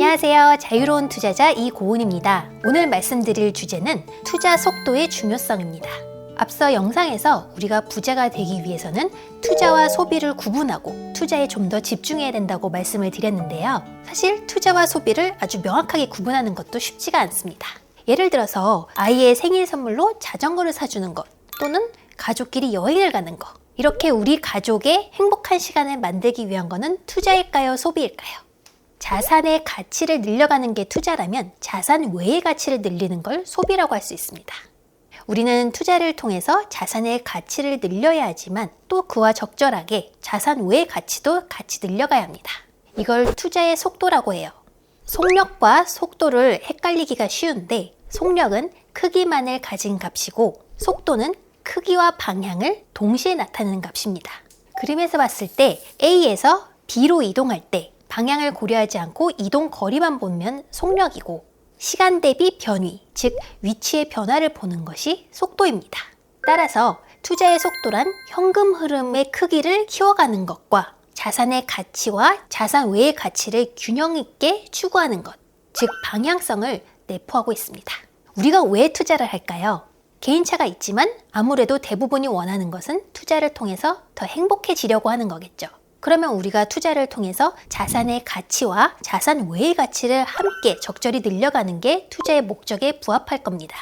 안녕하세요. 자유로운 투자자 이고은입니다. 오늘 말씀드릴 주제는 투자 속도의 중요성입니다. 앞서 영상에서 우리가 부자가 되기 위해서는 투자와 소비를 구분하고 투자에 좀 더 집중해야 된다고 말씀을 드렸는데요. 사실 투자와 소비를 아주 명확하게 구분하는 것도 쉽지가 않습니다. 예를 들어서 아이의 생일 선물로 자전거를 사주는 것, 또는 가족끼리 여행을 가는 것, 이렇게 우리 가족의 행복한 시간을 만들기 위한 거는 투자일까요? 소비일까요? 자산의 가치를 늘려가는 게 투자라면 자산 외의 가치를 늘리는 걸 소비라고 할 수 있습니다. 우리는 투자를 통해서 자산의 가치를 늘려야 하지만 또 그와 적절하게 자산 외의 가치도 같이 늘려가야 합니다. 이걸 투자의 속도라고 해요. 속력과 속도를 헷갈리기가 쉬운데 속력은 크기만을 가진 값이고 속도는 크기와 방향을 동시에 나타내는 값입니다. 그림에서 봤을 때 A에서 B로 이동할 때 방향을 고려하지 않고 이동 거리만 보면 속력이고 시간 대비 변위, 즉 위치의 변화를 보는 것이 속도입니다. 따라서 투자의 속도란 현금 흐름의 크기를 키워가는 것과 자산의 가치와 자산 외의 가치를 균형 있게 추구하는 것, 즉 방향성을 내포하고 있습니다. 우리가 왜 투자를 할까요? 개인차가 있지만 아무래도 대부분이 원하는 것은 투자를 통해서 더 행복해지려고 하는 거겠죠. 그러면 우리가 투자를 통해서 자산의 가치와 자산 외의 가치를 함께 적절히 늘려가는 게 투자의 목적에 부합할 겁니다.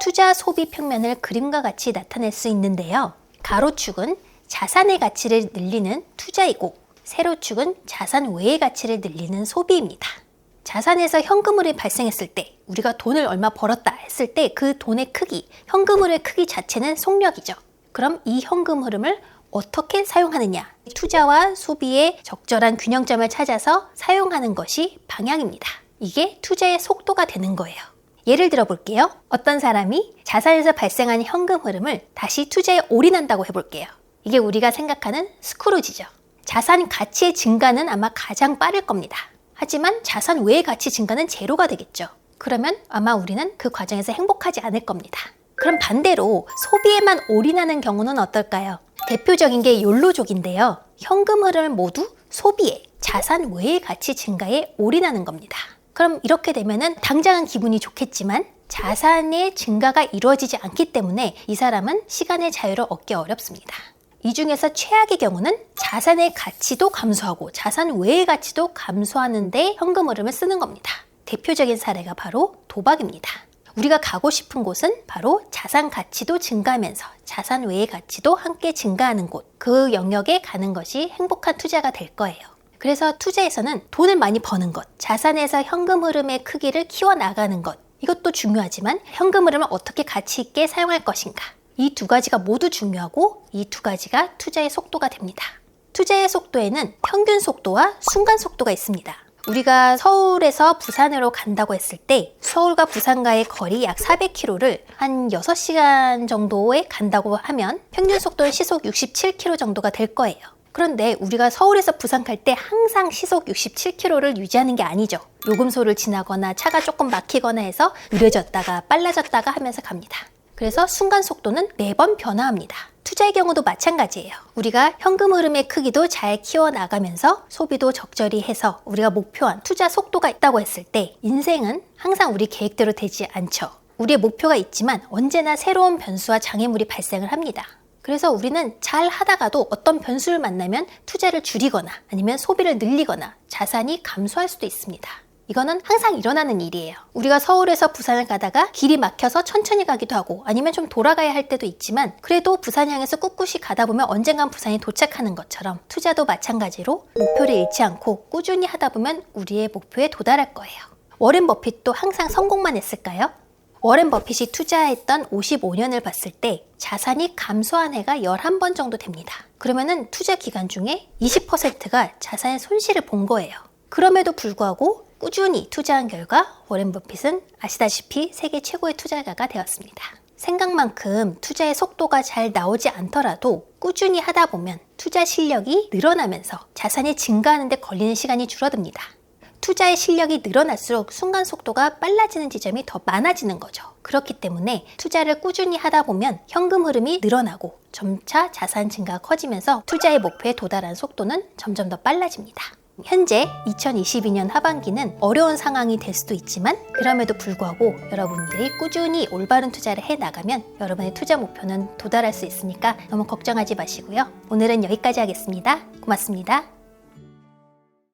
투자 소비 평면을 그림과 같이 나타낼 수 있는데요. 가로축은 자산의 가치를 늘리는 투자이고 세로축은 자산 외의 가치를 늘리는 소비입니다. 자산에서 현금흐름이 발생했을 때 우리가 돈을 얼마 벌었다 했을 때 그 돈의 크기, 현금흐름의 크기 자체는 속력이죠. 그럼 이 현금 흐름을 어떻게 사용하느냐? 투자와 소비의 적절한 균형점을 찾아서 사용하는 것이 방향입니다. 이게 투자의 속도가 되는 거예요. 예를 들어 볼게요. 어떤 사람이 자산에서 발생한 현금 흐름을 다시 투자에 올인한다고 해볼게요. 이게 우리가 생각하는 스크루지죠. 자산 가치의 증가는 아마 가장 빠를 겁니다. 하지만 자산 외의 가치 증가는 제로가 되겠죠. 그러면 아마 우리는 그 과정에서 행복하지 않을 겁니다. 그럼 반대로 소비에만 올인하는 경우는 어떨까요? 대표적인 게 욜로족인데요. 현금 흐름을 모두 소비에, 자산 외의 가치 증가에 올인하는 겁니다. 그럼 이렇게 되면은 당장은 기분이 좋겠지만 자산의 증가가 이루어지지 않기 때문에 이 사람은 시간의 자유를 얻기 어렵습니다. 이 중에서 최악의 경우는 자산의 가치도 감소하고 자산 외의 가치도 감소하는데 현금 흐름을 쓰는 겁니다. 대표적인 사례가 바로 도박입니다. 우리가 가고 싶은 곳은 바로 자산 가치도 증가하면서 자산 외의 가치도 함께 증가하는 곳, 그 영역에 가는 것이 행복한 투자가 될 거예요. 그래서 투자에서는 돈을 많이 버는 것, 자산에서 현금 흐름의 크기를 키워나가는 것, 이것도 중요하지만 현금 흐름을 어떻게 가치 있게 사용할 것인가, 이 두 가지가 모두 중요하고 이 두 가지가 투자의 속도가 됩니다. 투자의 속도에는 평균 속도와 순간 속도가 있습니다. 우리가 서울에서 부산으로 간다고 했을 때 서울과 부산과의 거리 약 400km를 한 6시간 정도에 간다고 하면 평균 속도는 시속 67km 정도가 될 거예요. 그런데 우리가 서울에서 부산 갈 때 항상 시속 67km를 유지하는 게 아니죠. 요금소를 지나거나 차가 조금 막히거나 해서 느려졌다가 빨라졌다가 하면서 갑니다. 그래서 순간 속도는 매번 변화합니다. 투자의 경우도 마찬가지예요. 우리가 현금 흐름의 크기도 잘 키워나가면서 소비도 적절히 해서 우리가 목표한 투자 속도가 있다고 했을 때 인생은 항상 우리 계획대로 되지 않죠. 우리의 목표가 있지만 언제나 새로운 변수와 장애물이 발생을 합니다. 그래서 우리는 잘 하다가도 어떤 변수를 만나면 투자를 줄이거나 아니면 소비를 늘리거나 자산이 감소할 수도 있습니다. 이거는 항상 일어나는 일이에요. 우리가 서울에서 부산을 가다가 길이 막혀서 천천히 가기도 하고 아니면 좀 돌아가야 할 때도 있지만 그래도 부산 향해서 꿋꿋이 가다 보면 언젠간 부산이 도착하는 것처럼 투자도 마찬가지로 목표를 잃지 않고 꾸준히 하다 보면 우리의 목표에 도달할 거예요. 워렌 버핏도 항상 성공만 했을까요? 워렌 버핏이 투자했던 55년을 봤을 때 자산이 감소한 해가 11번 정도 됩니다. 그러면은 투자 기간 중에 20%가 자산의 손실을 본 거예요. 그럼에도 불구하고 꾸준히 투자한 결과 워렌 버핏은 아시다시피 세계 최고의 투자가가 되었습니다. 생각만큼 투자의 속도가 잘 나오지 않더라도 꾸준히 하다 보면 투자 실력이 늘어나면서 자산이 증가하는 데 걸리는 시간이 줄어듭니다. 투자의 실력이 늘어날수록 순간 속도가 빨라지는 지점이 더 많아지는 거죠. 그렇기 때문에 투자를 꾸준히 하다 보면 현금 흐름이 늘어나고 점차 자산 증가가 커지면서 투자의 목표에 도달한 속도는 점점 더 빨라집니다. 현재 2022년 하반기는 어려운 상황이 될 수도 있지만 그럼에도 불구하고 여러분들이 꾸준히 올바른 투자를 해나가면 여러분의 투자 목표는 도달할 수 있으니까 너무 걱정하지 마시고요. 오늘은 여기까지 하겠습니다. 고맙습니다.